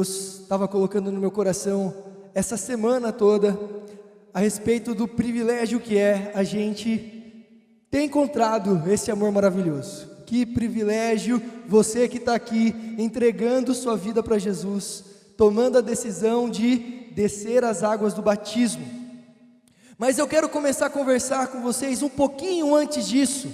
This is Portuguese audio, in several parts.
Deus estava colocando no meu coração essa semana toda a respeito do privilégio que é a gente ter encontrado esse amor maravilhoso. Que privilégio você que está aqui entregando sua vida para Jesus, tomando a decisão de descer as águas do batismo. Mas eu quero começar a conversar com vocês um pouquinho antes disso,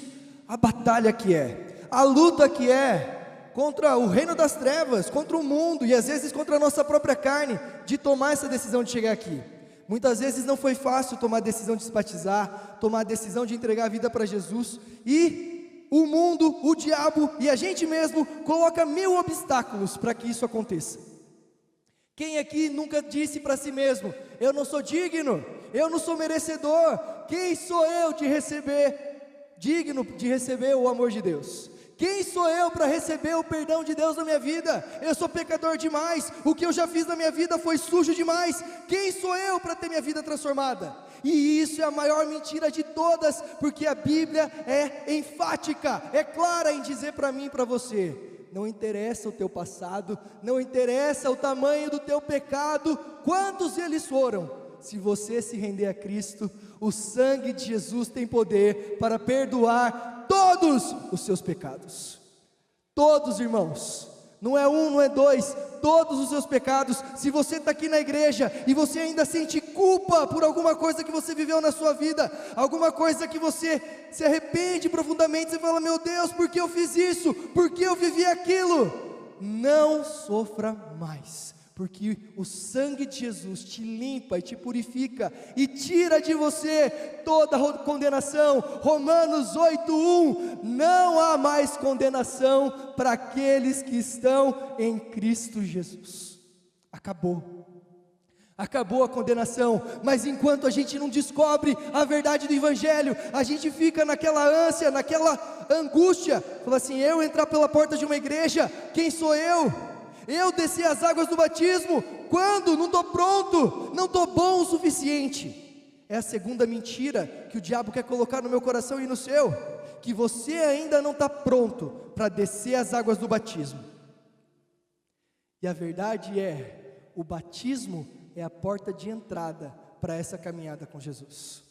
a batalha que é, a luta que é contra o reino das trevas, contra o mundo e às vezes contra a nossa própria carne, de tomar essa decisão de chegar aqui. Muitas vezes não foi fácil tomar a decisão de se batizar, tomar a decisão de entregar a vida para Jesus, e o mundo, o diabo e a gente mesmo coloca 1000 obstáculos para que isso aconteça. Quem aqui nunca disse para si mesmo: eu não sou digno, eu não sou merecedor, quem sou eu de receber, digno de receber o amor de Deus? Quem sou eu para receber o perdão de Deus na minha vida? Eu sou pecador demais, o que eu já fiz na minha vida foi sujo demais. Quem sou eu para ter minha vida transformada? E isso é a maior mentira de todas, porque a Bíblia é enfática, é clara em dizer para mim e para você: não interessa o teu passado, não interessa o tamanho do teu pecado, quantos eles foram, se você se render a Cristo, o sangue de Jesus tem poder para perdoar todos os seus pecados. Todos, irmãos, não é um, não é dois, todos os seus pecados. Se você está aqui na igreja e você ainda sente culpa por alguma coisa que você viveu na sua vida, alguma coisa que você se arrepende profundamente, você fala: meu Deus, por que eu fiz isso? Por que eu vivi aquilo? Não sofra mais, porque o sangue de Jesus te limpa e te purifica e tira de você toda condenação. Romanos 8:1, não há mais condenação para aqueles que estão em Cristo Jesus. Acabou a condenação. Mas enquanto a gente não descobre a verdade do Evangelho, a gente fica naquela ânsia, naquela angústia, fala assim: eu entrar pela porta de uma igreja, quem sou eu? Eu desci as águas do batismo, quando? Não estou pronto, não estou bom o suficiente. É a segunda mentira que o diabo quer colocar no meu coração e no seu, que você ainda não está pronto para descer as águas do batismo. E a verdade é, o batismo é a porta de entrada para essa caminhada com Jesus.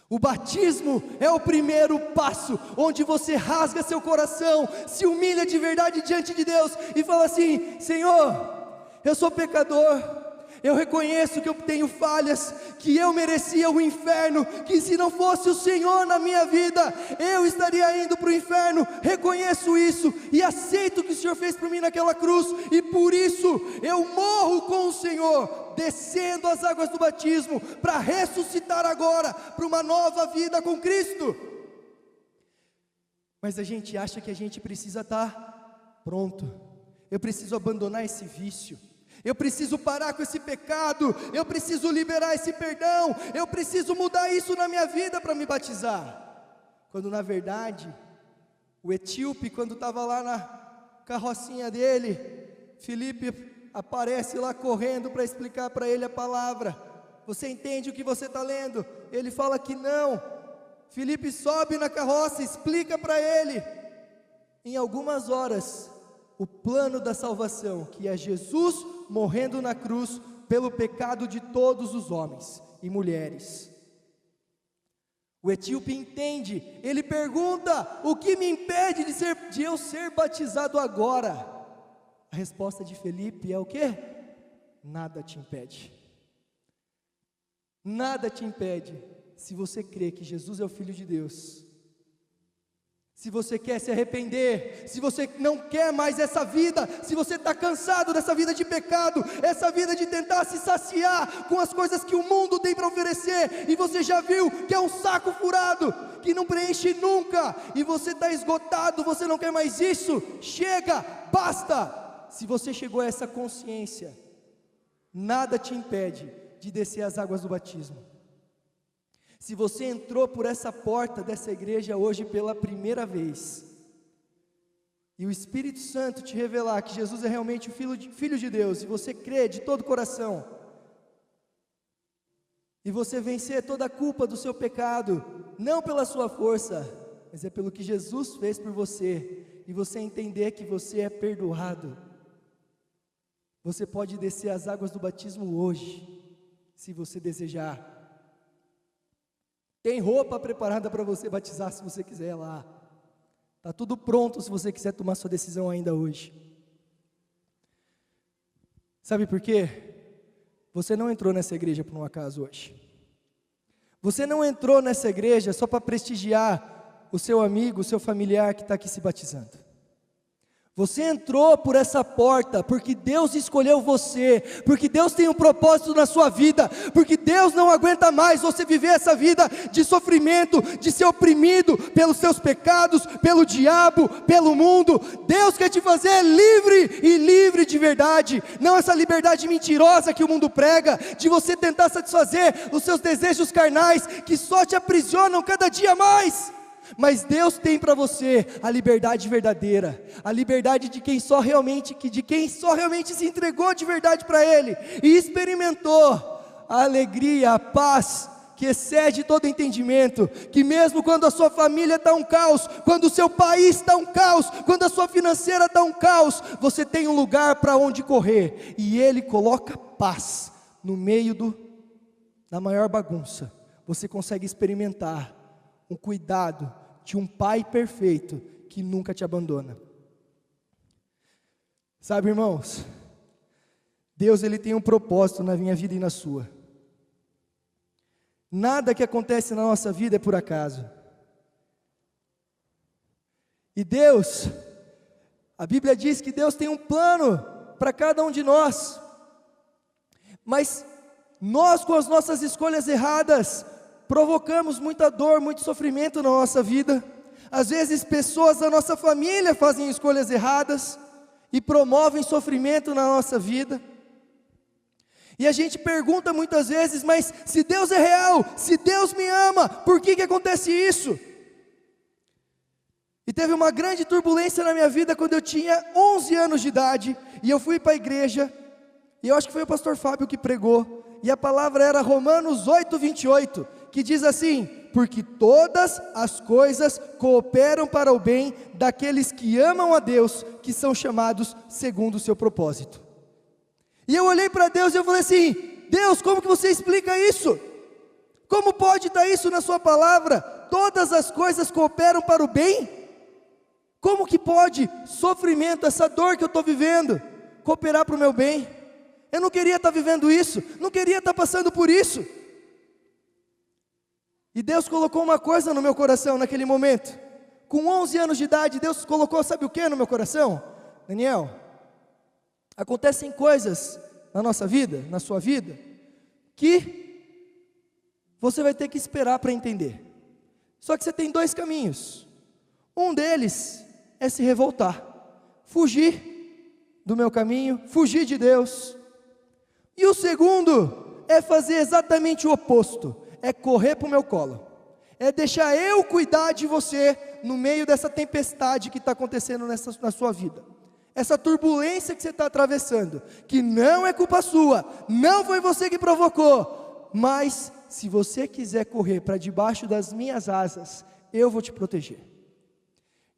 O batismo é o primeiro passo, onde você rasga seu coração, se humilha de verdade diante de Deus e fala assim: Senhor, eu sou pecador, eu reconheço que eu tenho falhas, que eu merecia o inferno, que se não fosse o Senhor na minha vida, eu estaria indo para o inferno. Reconheço isso e aceito o que o Senhor fez por mim naquela cruz, e por isso eu morro com o Senhor, descendo as águas do batismo, para ressuscitar agora, para uma nova vida com Cristo. Mas a gente acha que a gente precisa estar pronto. Eu preciso abandonar esse vício, eu preciso parar com esse pecado, eu preciso liberar esse perdão, eu preciso mudar isso na minha vida para me batizar. Quando na verdade, o etíope, quando estava lá na carrocinha dele, Filipe aparece lá correndo para explicar para ele a palavra. Você entende o que você está lendo? Ele fala que não. Filipe sobe na carroça, explica para ele, em algumas horas, o plano da salvação, que é Jesus morrendo na cruz pelo pecado de todos os homens e mulheres. O etíope entende, ele pergunta: o que me impede de eu ser batizado agora? A resposta de Filipe é o quê? Nada te impede. Nada te impede, se você crê que Jesus é o Filho de Deus. Se você quer se arrepender, se você não quer mais essa vida, se você está cansado dessa vida de pecado, essa vida de tentar se saciar com as coisas que o mundo tem para oferecer, e você já viu que é um saco furado, que não preenche nunca, e você está esgotado, você não quer mais isso, chega, basta. Se você chegou a essa consciência, nada te impede de descer as águas do batismo. Se você entrou por essa porta dessa igreja hoje pela primeira vez, e o Espírito Santo te revelar que Jesus é realmente o Filho de Deus, e você crê de todo o coração, e você vencer toda a culpa do seu pecado, não pela sua força, mas é pelo que Jesus fez por você, e você entender que você é perdoado, Você pode descer as águas do batismo hoje, se você desejar. Tem roupa preparada para você batizar se você quiser lá. Está tudo pronto se você quiser tomar sua decisão ainda hoje. Sabe por quê? Você não entrou nessa igreja por um acaso hoje. Você não entrou nessa igreja só para prestigiar o seu amigo, o seu familiar que está aqui se batizando. Você entrou por essa porta porque Deus escolheu você, porque Deus tem um propósito na sua vida, porque Deus não aguenta mais você viver essa vida de sofrimento, de ser oprimido pelos seus pecados, pelo diabo, pelo mundo. Deus quer te fazer livre e livre de verdade, não essa liberdade mentirosa que o mundo prega, de você tentar satisfazer os seus desejos carnais, que só te aprisionam cada dia mais. Mas Deus tem para você a liberdade verdadeira, a liberdade de quem só realmente se entregou de verdade para Ele e experimentou a alegria, a paz que excede todo entendimento, que mesmo quando a sua família está um caos, quando o seu país está um caos, quando a sua financeira está um caos, você tem um lugar para onde correr, e Ele coloca paz no meio da maior bagunça. Você consegue experimentar um cuidado de um Pai perfeito que nunca te abandona. Sabe, irmãos, Deus ele tem um propósito na minha vida e na sua. Nada que acontece na nossa vida é por acaso. E Deus, a Bíblia diz que Deus tem um plano para cada um de nós. Mas nós, com as nossas escolhas erradas, provocamos muita dor, muito sofrimento na nossa vida. Às vezes pessoas da nossa família fazem escolhas erradas e promovem sofrimento na nossa vida. E a gente pergunta muitas vezes, mas se Deus é real, se Deus me ama, por que acontece isso? E teve uma grande turbulência na minha vida quando eu tinha 11 anos de idade, e eu fui para a igreja, e eu acho que foi o pastor Fábio que pregou, e a palavra era Romanos 8:28, que diz assim: porque todas as coisas cooperam para o bem daqueles que amam a Deus, que são chamados segundo o seu propósito. E eu olhei para Deus e eu falei assim: Deus, como que você explica isso? Como pode estar isso na sua palavra? Todas as coisas cooperam para o bem? Como que pode sofrimento, essa dor que eu estou vivendo, cooperar para o meu bem? Eu não queria estar vivendo isso, não queria estar passando por isso. E Deus colocou uma coisa no meu coração naquele momento. Com 11 anos de idade, Deus colocou, sabe o que no meu coração? Daniel, acontecem coisas na nossa vida, na sua vida, que você vai ter que esperar para entender. Só que você tem dois caminhos. Um deles é se revoltar, fugir do meu caminho, fugir de Deus. E o segundo é fazer exatamente o oposto, é correr para o meu colo, é deixar eu cuidar de você no meio dessa tempestade que está acontecendo na sua vida, essa turbulência que você está atravessando, que não é culpa sua, não foi você que provocou, mas se você quiser correr para debaixo das minhas asas, eu vou te proteger.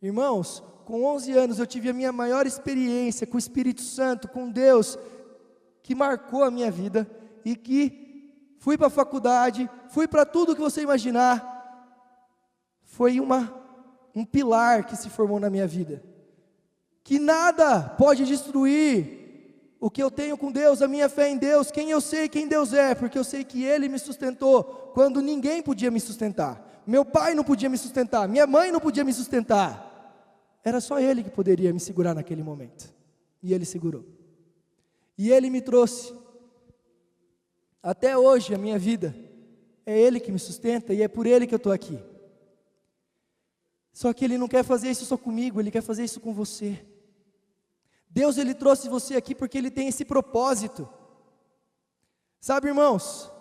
Irmãos, com 11 anos eu tive a minha maior experiência com o Espírito Santo, com Deus, que marcou a minha vida, e que fui para a faculdade, fui para tudo que você imaginar, foi um pilar que se formou na minha vida, que nada pode destruir o que eu tenho com Deus, a minha fé em Deus, quem eu sei, quem Deus é, porque eu sei que Ele me sustentou, quando ninguém podia me sustentar, meu pai não podia me sustentar, minha mãe não podia me sustentar, era só Ele que poderia me segurar naquele momento, e Ele segurou, e Ele me trouxe, até hoje a minha vida, é Ele que me sustenta, e é por Ele que eu estou aqui. Só que Ele não quer fazer isso só comigo, Ele quer fazer isso com você. Deus, Ele trouxe você aqui porque Ele tem esse propósito. Sabe, irmãos?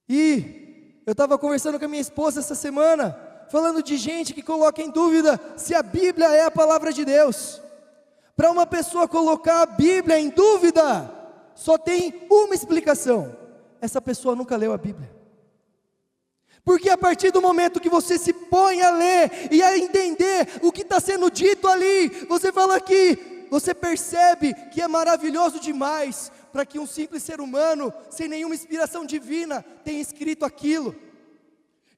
E eu estava conversando com a minha esposa essa semana, falando de gente que coloca em dúvida se a Bíblia é a palavra de Deus. Para uma pessoa colocar a Bíblia em dúvida, só tem uma explicação: essa pessoa nunca leu a Bíblia. Porque a partir do momento que você se põe a ler e a entender o que está sendo dito ali, você fala que você percebe que é maravilhoso demais para que um simples ser humano, sem nenhuma inspiração divina, tenha escrito aquilo.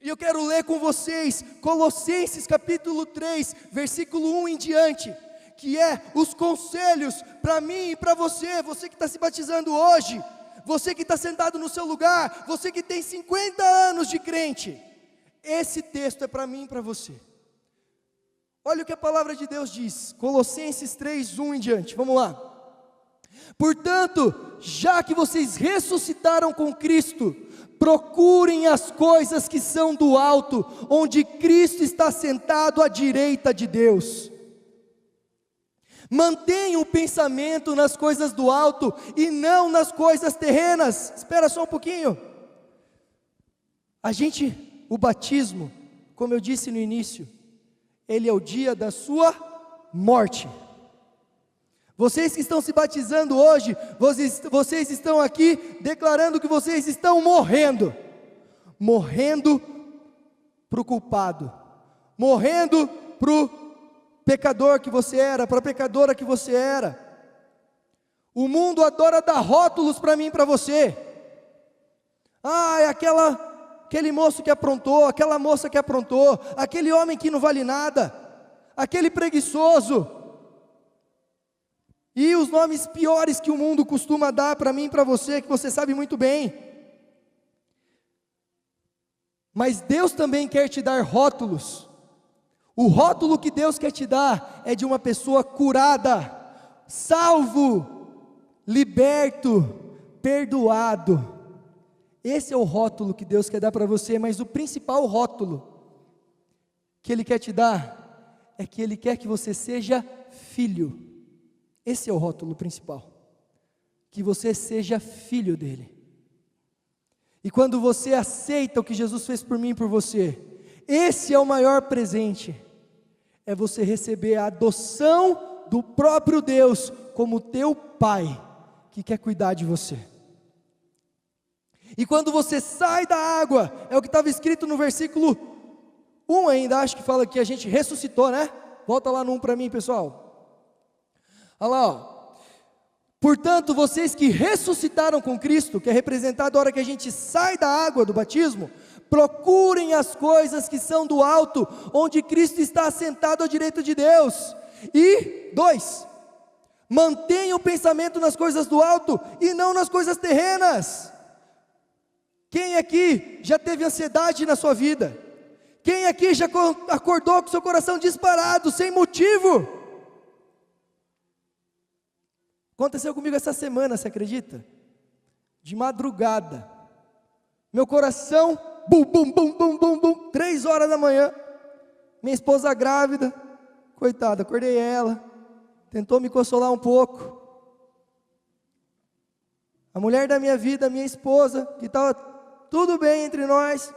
E eu quero ler com vocês Colossenses capítulo 3, versículo 1 em diante, que é os conselhos para mim e para você, você que está se batizando hoje, você que está sentado no seu lugar, você que tem 50 anos de crente. Esse texto é para mim e para você. Olha o que a palavra de Deus diz, Colossenses 3, 1 em diante, vamos lá. Portanto, já que vocês ressuscitaram com Cristo, procurem as coisas que são do alto, onde Cristo está sentado à direita de Deus. Mantenham o pensamento nas coisas do alto e não nas coisas terrenas. Espera só um pouquinho. O batismo, como eu disse no início, ele é o dia da sua morte. Vocês que estão se batizando hoje, vocês estão aqui declarando que vocês estão morrendo para o culpado, morrendo para o pecador que você era, para a pecadora que você era. O mundo adora dar rótulos para mim e para você. É aquele moço que aprontou, aquela moça que aprontou, aquele homem que não vale nada, aquele preguiçoso, e os nomes piores que o mundo costuma dar para mim e para você, que você sabe muito bem. Mas Deus também quer te dar rótulos. O rótulo que Deus quer te dar é de uma pessoa curada, salvo, liberto, perdoado. Esse é o rótulo que Deus quer dar para você, mas o principal rótulo que Ele quer te dar é que Ele quer que você seja filho. Esse é o rótulo principal, que você seja filho dEle. E quando você aceita o que Jesus fez por mim e por você, esse é o maior presente, é você receber a adoção do próprio Deus como teu Pai, que quer cuidar de você. E quando você sai da água, é o que estava escrito no versículo 1 ainda, acho que fala que a gente ressuscitou, né? Volta lá no 1 para mim, pessoal. Olha lá, ó. Portanto, vocês que ressuscitaram com Cristo, que é representado a hora que a gente sai da água do batismo, procurem as coisas que são do alto, onde Cristo está assentado à direita de Deus. E 2, mantenha o pensamento nas coisas do alto e não nas coisas terrenas. Quem aqui já teve ansiedade na sua vida? Quem aqui já acordou com seu coração disparado, sem motivo? Aconteceu comigo essa semana, você acredita? De madrugada, meu coração, bum, bum, bum, bum, bum, bum, 3 horas da manhã, minha esposa grávida, coitada, acordei ela, tentou me consolar um pouco, a mulher da minha vida, minha esposa, que estava tudo bem entre nós,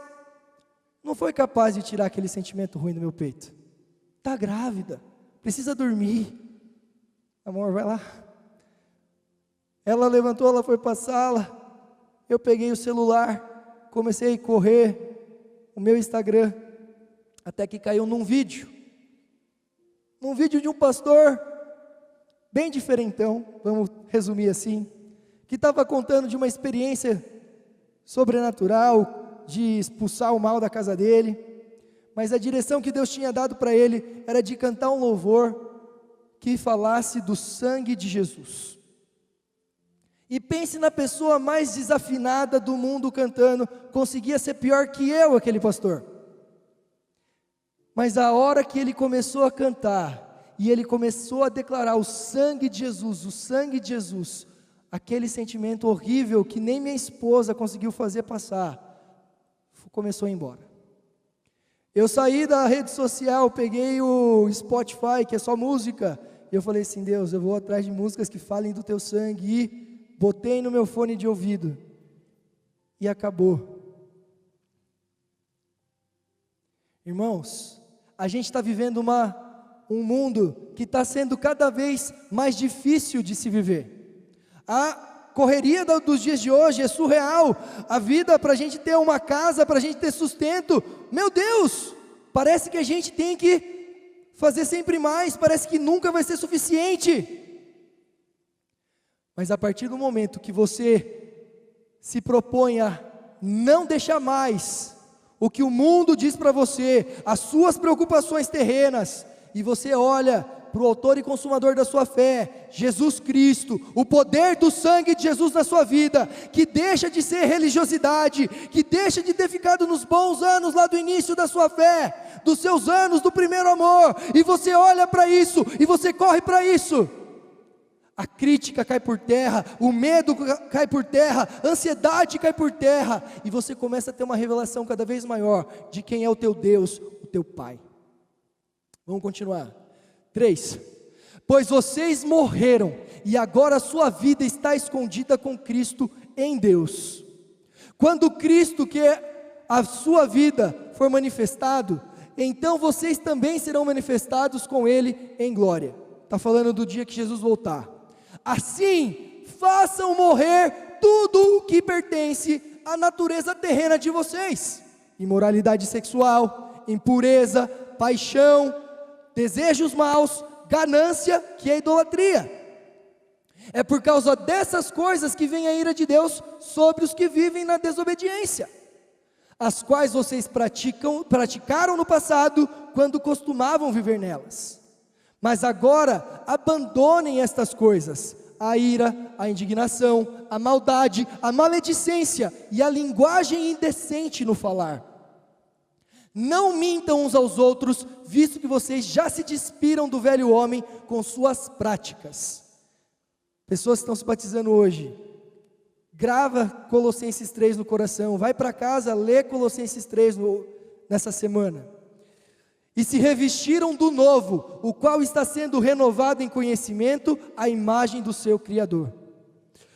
não foi capaz de tirar aquele sentimento ruim do meu peito. Está grávida, precisa dormir, amor, vai lá. Ela levantou, ela foi para a sala, eu peguei o celular, comecei a correr o meu Instagram, até que caiu num vídeo de um pastor, bem diferentão, vamos resumir assim, que estava contando de uma experiência sobrenatural, de expulsar o mal da casa dele, mas a direção que Deus tinha dado para ele, era de cantar um louvor, que falasse do sangue de Jesus. E pense na pessoa mais desafinada do mundo cantando, conseguia ser pior que eu, aquele pastor. Mas a hora que ele começou a cantar, e ele começou a declarar o sangue de Jesus, aquele sentimento horrível que nem minha esposa conseguiu fazer passar, começou a ir embora. Eu saí da rede social, peguei o Spotify, que é só música, e eu falei assim, Deus, eu vou atrás de músicas que falem do teu sangue, e botei no meu fone de ouvido, e acabou. Irmãos, a gente está vivendo um mundo que está sendo cada vez mais difícil de se viver. A correria dos dias de hoje é surreal, a vida para a gente ter uma casa, para a gente ter sustento, meu Deus, parece que a gente tem que fazer sempre mais, parece que nunca vai ser suficiente. Mas a partir do momento que você se propõe a não deixar mais o que o mundo diz para você, as suas preocupações terrenas, e você olha para o autor e consumador da sua fé, Jesus Cristo, o poder do sangue de Jesus na sua vida, que deixa de ser religiosidade, que deixa de ter ficado nos bons anos lá do início da sua fé, dos seus anos do primeiro amor, e você olha para isso, e você corre para isso, a crítica cai por terra, o medo cai por terra, a ansiedade cai por terra, e você começa a ter uma revelação cada vez maior, de quem é o teu Deus, o teu Pai. Vamos continuar. 3. Pois vocês morreram, e agora a sua vida está escondida com Cristo em Deus. Quando Cristo, que é a sua vida, for manifestado, então vocês também serão manifestados com Ele em glória. Está falando do dia que Jesus voltar. Assim, façam morrer tudo o que pertence à natureza terrena de vocês: imoralidade sexual, impureza, paixão, desejos maus, ganância, que é idolatria. É por causa dessas coisas que vem a ira de Deus sobre os que vivem na desobediência, as quais vocês praticaram no passado, quando costumavam viver nelas. Mas agora, abandonem estas coisas: a ira, a indignação, a maldade, a maledicência e a linguagem indecente no falar. Não mintam uns aos outros, visto que vocês já se despiram do velho homem com suas práticas. Pessoas que estão se batizando hoje, grava Colossenses 3 no coração, vai para casa, lê Colossenses 3 nessa semana. E se revestiram do novo, o qual está sendo renovado em conhecimento, à imagem do seu Criador.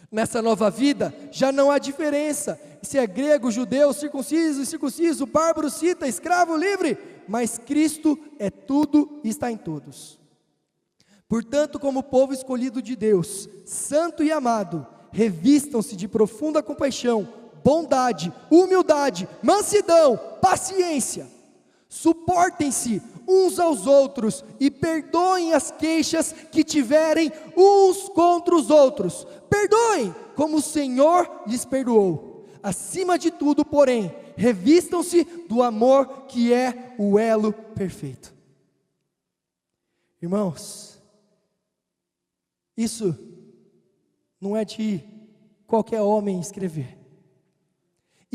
Nessa nova vida, já não há diferença se é grego, judeu, circunciso, incircunciso, bárbaro, cita, escravo, livre, mas Cristo é tudo e está em todos. Portanto, como povo escolhido de Deus, santo e amado, revistam-se de profunda compaixão, bondade, humildade, mansidão, paciência. Suportem-se uns aos outros e perdoem as queixas que tiverem uns contra os outros. Perdoem, como o Senhor lhes perdoou. Acima de tudo, porém, revistam-se do amor, que é o elo perfeito. Irmãos, isso não é de qualquer homem escrever.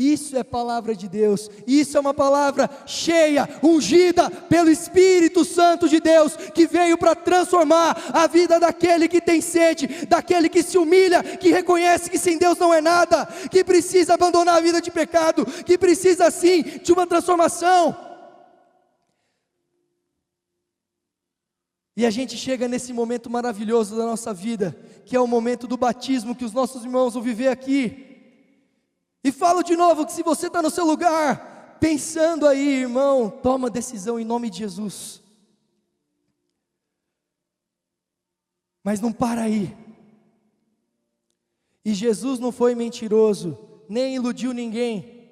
Isso é palavra de Deus, isso é uma palavra cheia, ungida pelo Espírito Santo de Deus, que veio para transformar a vida daquele que tem sede, daquele que se humilha, que reconhece que sem Deus não é nada, que precisa abandonar a vida de pecado, que precisa sim de uma transformação. E a gente chega nesse momento maravilhoso da nossa vida, que é o momento do batismo, que os nossos irmãos vão viver aqui. E falo de novo que se você está no seu lugar, pensando aí, irmão, toma decisão em nome de Jesus. Mas não para aí. E Jesus não foi mentiroso, nem iludiu ninguém.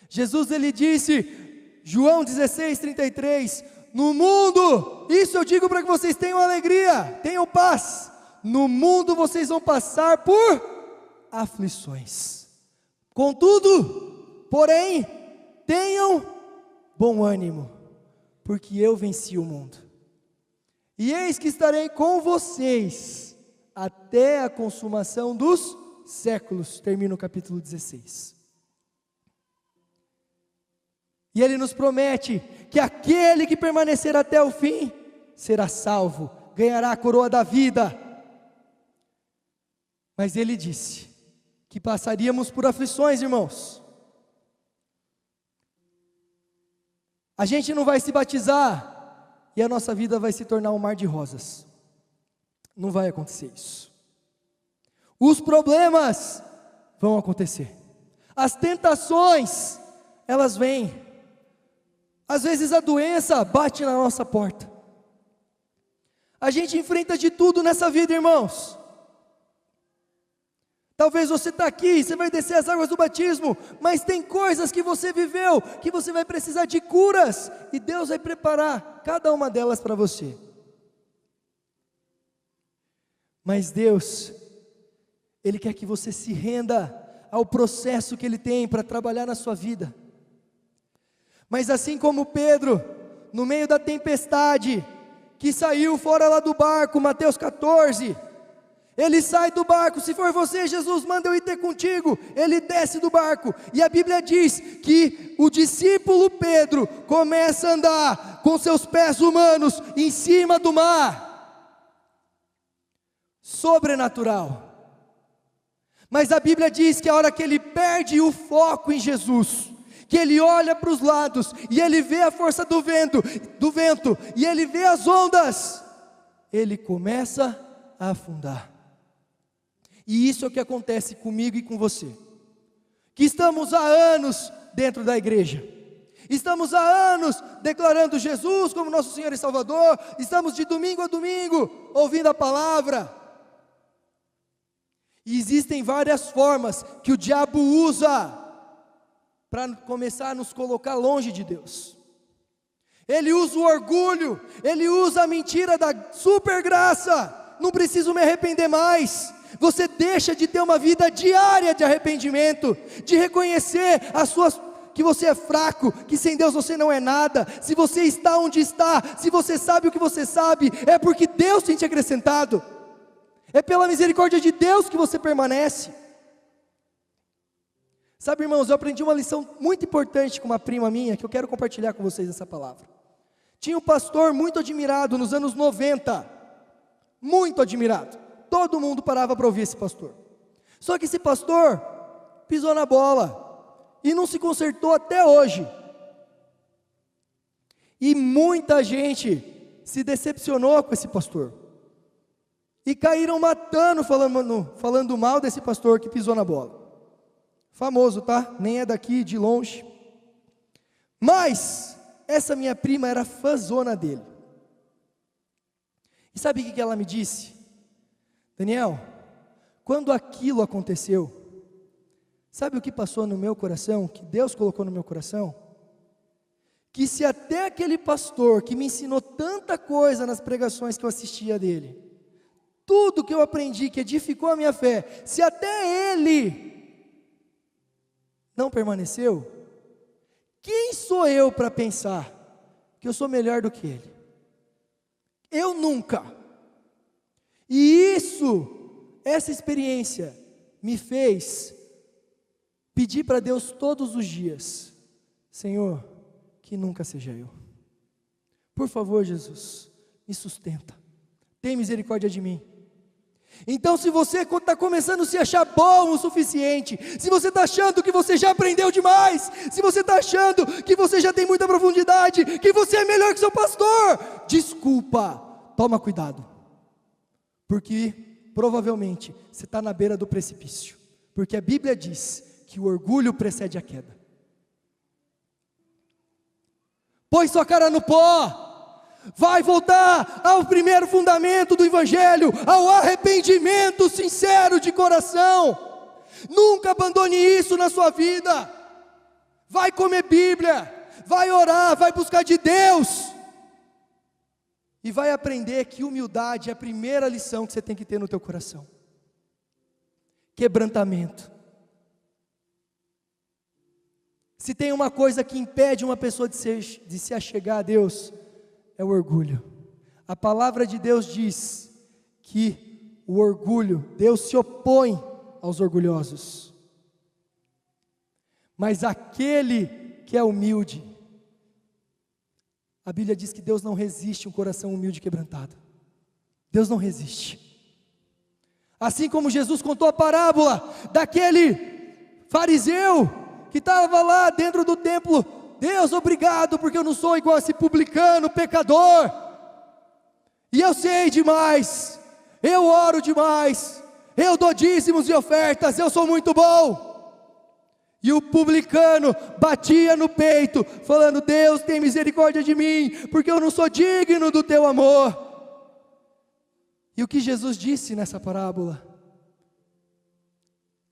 Jesus, ele disse, João 16:33, no mundo, isso eu digo para que vocês tenham alegria, tenham paz. No mundo vocês vão passar por aflições. Contudo, porém, tenham bom ânimo, porque eu venci o mundo. E eis que estarei com vocês até a consumação dos séculos. Termina o capítulo 16. E ele nos promete que aquele que permanecer até o fim será salvo, ganhará a coroa da vida. Mas ele disse que passaríamos por aflições, irmãos. A gente não vai se batizar e a nossa vida vai se tornar um mar de rosas. Não vai acontecer isso. Os problemas vão acontecer. As tentações, elas vêm. Às vezes a doença bate na nossa porta. A gente enfrenta de tudo nessa vida, irmãos. Talvez você está aqui, você vai descer as águas do batismo, mas tem coisas que você viveu, que você vai precisar de curas, e Deus vai preparar cada uma delas para você. Mas Deus, Ele quer que você se renda ao processo que Ele tem para trabalhar na sua vida. Mas assim como Pedro, no meio da tempestade, que saiu fora lá do barco, Mateus 14, ele sai do barco, se for você, Jesus, manda eu ir ter contigo. Ele desce do barco, e a Bíblia diz que o discípulo Pedro começa a andar com seus pés humanos em cima do mar. Sobrenatural. Mas a Bíblia diz que a hora que ele perde o foco em Jesus, que ele olha para os lados, e ele vê a força do vento, e ele vê as ondas, ele começa a afundar. E isso é o que acontece comigo e com você, que estamos há anos dentro da igreja, estamos há anos declarando Jesus como nosso Senhor e Salvador, estamos de domingo a domingo ouvindo a palavra, e existem várias formas que o diabo usa para começar a nos colocar longe de Deus. Ele usa o orgulho, ele usa a mentira da super graça, não preciso me arrepender mais. Você deixa de ter uma vida diária de arrependimento, de reconhecer que você é fraco, que sem Deus você não é nada. Se você está onde está, se você sabe o que você sabe, é porque Deus tem te acrescentado, é pela misericórdia de Deus que você permanece. Sabe, irmãos, eu aprendi uma lição muito importante com uma prima minha, que eu quero compartilhar com vocês essa palavra. Tinha um pastor muito admirado nos anos 90, muito admirado, todo mundo parava para ouvir esse pastor. Só que esse pastor pisou na bola, e não se consertou até hoje, e muita gente se decepcionou com esse pastor, e caíram matando, falando mal desse pastor que pisou na bola. Famoso, tá? Nem é daqui, de longe. Mas essa minha prima era fãzona dele. E sabe o que ela me disse? Daniel, quando aquilo aconteceu, sabe o que passou no meu coração? Que Deus colocou no meu coração? Que se até aquele pastor que me ensinou tanta coisa nas pregações que eu assistia dele, tudo que eu aprendi que edificou a minha fé, se até ele não permaneceu, quem sou eu para pensar que eu sou melhor do que ele? Eu nunca. E essa experiência me fez pedir para Deus todos os dias: Senhor, que nunca seja eu. Por favor, Jesus, me sustenta, tem misericórdia de mim. Então, se você está começando a se achar bom o suficiente, se você está achando que você já aprendeu demais, se você está achando que você já tem muita profundidade, que você é melhor que seu pastor, desculpa, toma cuidado, porque provavelmente você está na beira do precipício, porque a Bíblia diz que o orgulho precede a queda. Põe sua cara no pó, vai voltar ao primeiro fundamento do Evangelho, ao arrependimento sincero de coração. Nunca abandone isso na sua vida. Vai comer Bíblia, vai orar, vai buscar de Deus, e vai aprender que humildade é a primeira lição que você tem que ter no teu coração. Quebrantamento. Se tem uma coisa que impede uma pessoa de se achegar a Deus, é o orgulho. A palavra de Deus diz que o orgulho, Deus se opõe aos orgulhosos, mas aquele que é humilde, a Bíblia diz que Deus não resiste um coração humilde e quebrantado. Deus não resiste. Assim como Jesus contou a parábola daquele fariseu que estava lá dentro do templo: Deus, obrigado, porque eu não sou igual a esse publicano, pecador, e eu sei demais, eu oro demais, eu dou dízimos e ofertas, eu sou muito bom. E o publicano batia no peito, falando: Deus, tem misericórdia de mim, porque eu não sou digno do teu amor. E o que Jesus disse nessa parábola?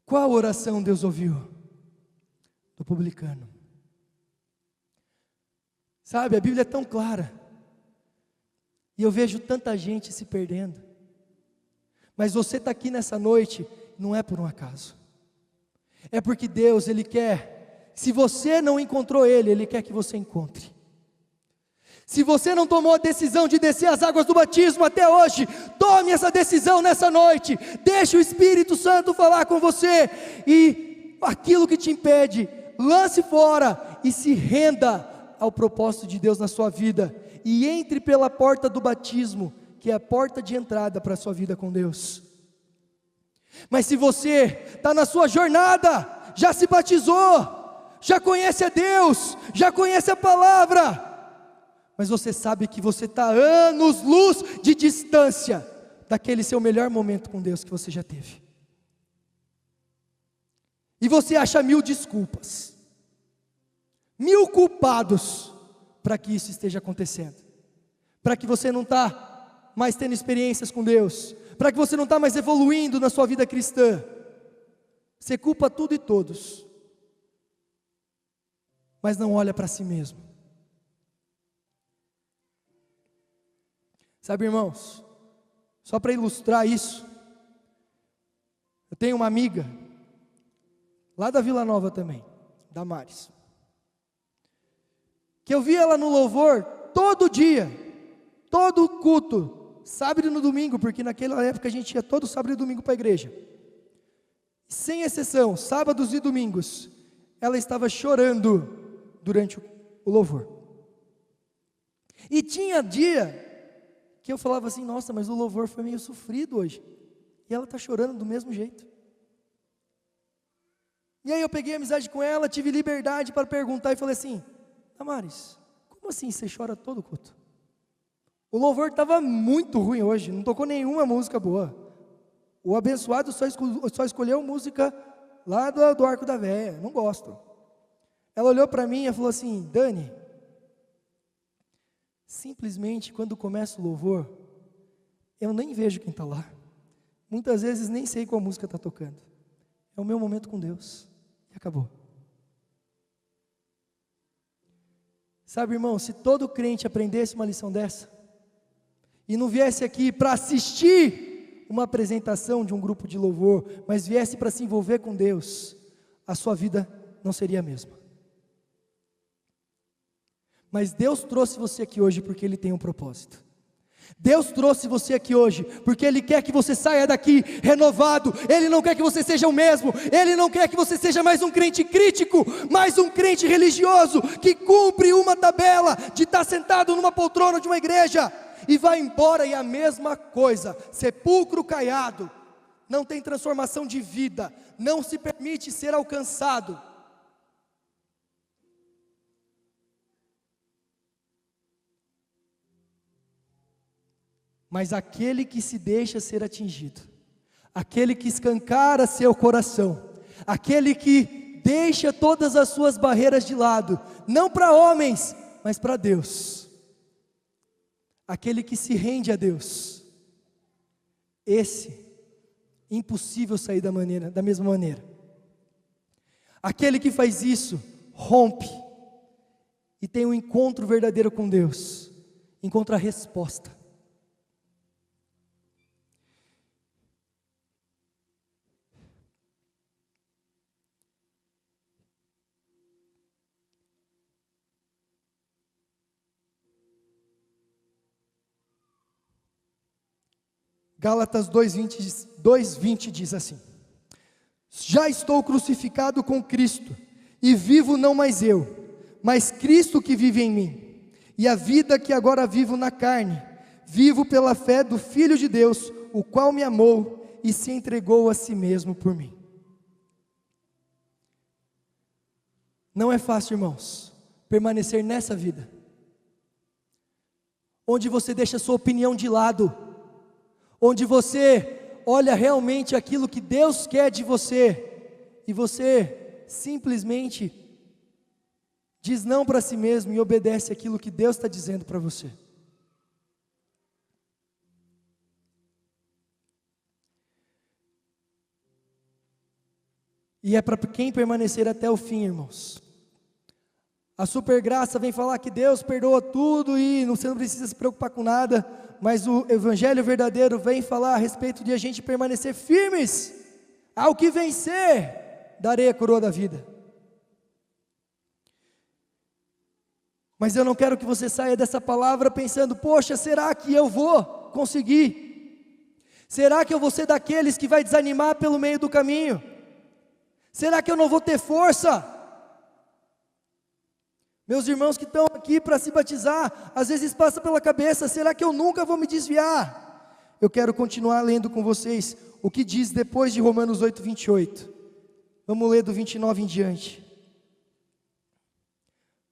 Qual oração Deus ouviu? Do publicano. Sabe, a Bíblia é tão clara, e eu vejo tanta gente se perdendo, mas você está aqui nessa noite, não é por um acaso. É porque Deus, Ele quer, se você não encontrou Ele, Ele quer que você encontre. Se você não tomou a decisão de descer as águas do batismo até hoje, tome essa decisão nessa noite, deixe o Espírito Santo falar com você, e aquilo que te impede, lance fora, e se renda ao propósito de Deus na sua vida, e entre pela porta do batismo, que é a porta de entrada para a sua vida com Deus. Mas se você está na sua jornada, já se batizou, já conhece a Deus, já conhece a palavra, mas você sabe que você está anos-luz de distância daquele seu melhor momento com Deus que você já teve, e você acha 1000 desculpas, 1000 culpados para que isso esteja acontecendo, para que você não está mais tendo experiências com Deus, para que você não está mais evoluindo na sua vida cristã. Você culpa tudo e todos, mas não olha para si mesmo. Sabe, irmãos, só para ilustrar isso, eu tenho uma amiga, lá da Vila Nova também, Damares, que eu vi ela no louvor todo dia, todo culto, sábado e no domingo, porque naquela época a gente ia todo sábado e domingo para a igreja, sem exceção, sábados e domingos, ela estava chorando durante o louvor, e tinha dia que eu falava assim, nossa, mas o louvor foi meio sofrido hoje, e ela está chorando do mesmo jeito. E aí eu peguei amizade com ela, tive liberdade para perguntar, e falei assim, Damares, como assim você chora todo culto? O louvor estava muito ruim hoje, não tocou nenhuma música boa, o abençoado só escolheu música lá do Arco da Véia, não gosto. Ela olhou para mim e falou assim, Dani, simplesmente quando começa o louvor, eu nem vejo quem está lá, muitas vezes nem sei qual música está tocando, é o meu momento com Deus, e acabou. Sabe, irmão, se todo crente aprendesse uma lição dessa, e não viesse aqui para assistir uma apresentação de um grupo de louvor, mas viesse para se envolver com Deus, a sua vida não seria a mesma. Mas Deus trouxe você aqui hoje porque Ele tem um propósito. Deus trouxe você aqui hoje porque Ele quer que você saia daqui renovado. Ele não quer que você seja o mesmo. Ele não quer que você seja mais um crente crítico, mais um crente religioso que cumpre uma tabela de estar sentado numa poltrona de uma igreja e vai embora, e a mesma coisa, sepulcro caiado, não tem transformação de vida, não se permite ser alcançado. Mas aquele que se deixa ser atingido, aquele que escancara seu coração, aquele que deixa todas as suas barreiras de lado, não para homens, mas para Deus, aquele que se rende a Deus, esse, impossível sair da mesma maneira. Aquele que faz isso, rompe, e tem um encontro verdadeiro com Deus, encontra a resposta. Gálatas 2:20 diz assim, já estou crucificado com Cristo, e vivo não mais eu, mas Cristo que vive em mim, e a vida que agora vivo na carne, vivo pela fé do Filho de Deus, o qual me amou e se entregou a si mesmo por mim. Não é fácil, irmãos, permanecer nessa vida, onde você deixa a sua opinião de lado, onde você olha realmente aquilo que Deus quer de você, e você simplesmente diz não para si mesmo e obedece aquilo que Deus está dizendo para você. E é para quem permanecer até o fim, irmãos. A supergraça vem falar que Deus perdoa tudo e você não precisa se preocupar com nada, mas o evangelho verdadeiro vem falar a respeito de a gente permanecer firmes Ao que vencer, darei a coroa da vida. Mas eu não quero que você saia dessa palavra pensando, poxa, será que eu vou conseguir? Será que eu vou ser daqueles que vai desanimar pelo meio do caminho? Será que eu não vou ter força? Meus irmãos que estão aqui para se batizar, às vezes passa pela cabeça, será que eu nunca vou me desviar? Eu quero continuar lendo com vocês o que diz depois de Romanos 8, 28. Vamos ler do 29 em diante.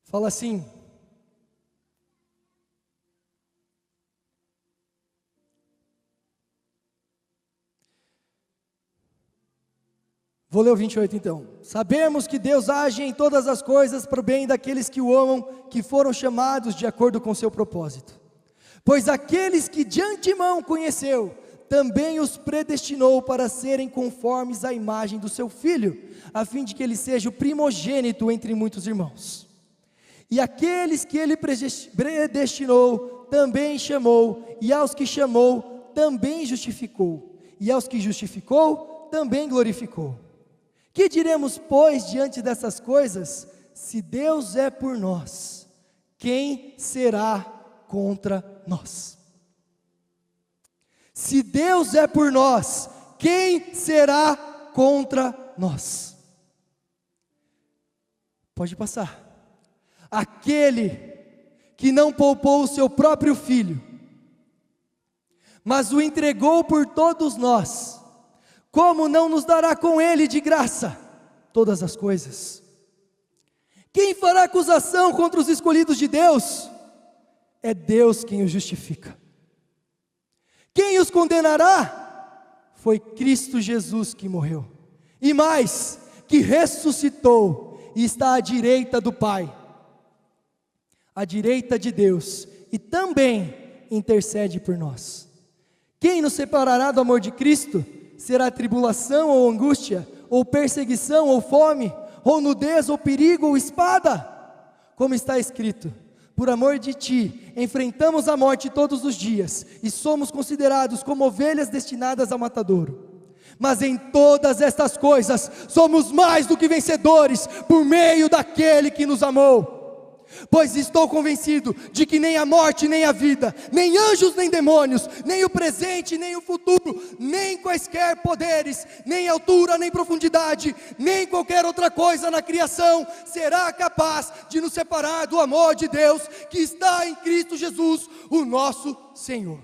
Fala assim: vou ler o 28 então. Sabemos que Deus age em todas as coisas para o bem daqueles que o amam, que foram chamados de acordo com seu propósito. Pois aqueles que de antemão conheceu, também os predestinou para serem conformes à imagem do seu Filho, a fim de que ele seja o primogênito entre muitos irmãos. E aqueles que ele predestinou, também chamou, e aos que chamou, também justificou, e aos que justificou, também glorificou. Que diremos, pois, diante dessas coisas? Se Deus é por nós, quem será contra nós? Se Deus é por nós, quem será contra nós? Pode passar. Aquele que não poupou o seu próprio Filho, mas o entregou por todos nós, como não nos dará com Ele de graça todas as coisas? Quem fará acusação contra os escolhidos de Deus? É Deus quem os justifica. Quem os condenará? Foi Cristo Jesus que morreu, e mais, que ressuscitou, e está à direita do Pai, à direita de Deus, e também intercede por nós. Quem nos separará do amor de Cristo? Será tribulação ou angústia, ou perseguição ou fome, ou nudez ou perigo ou espada? Como está escrito: por amor de ti, enfrentamos a morte todos os dias, e somos considerados como ovelhas destinadas ao matadouro. Mas em todas estas coisas, somos mais do que vencedores, por meio daquele que nos amou. Pois estou convencido de que nem a morte, nem a vida, nem anjos, nem demônios, nem o presente, nem o futuro, nem quaisquer poderes, nem altura, nem profundidade, nem qualquer outra coisa na criação será capaz de nos separar do amor de Deus que está em Cristo Jesus, o nosso Senhor.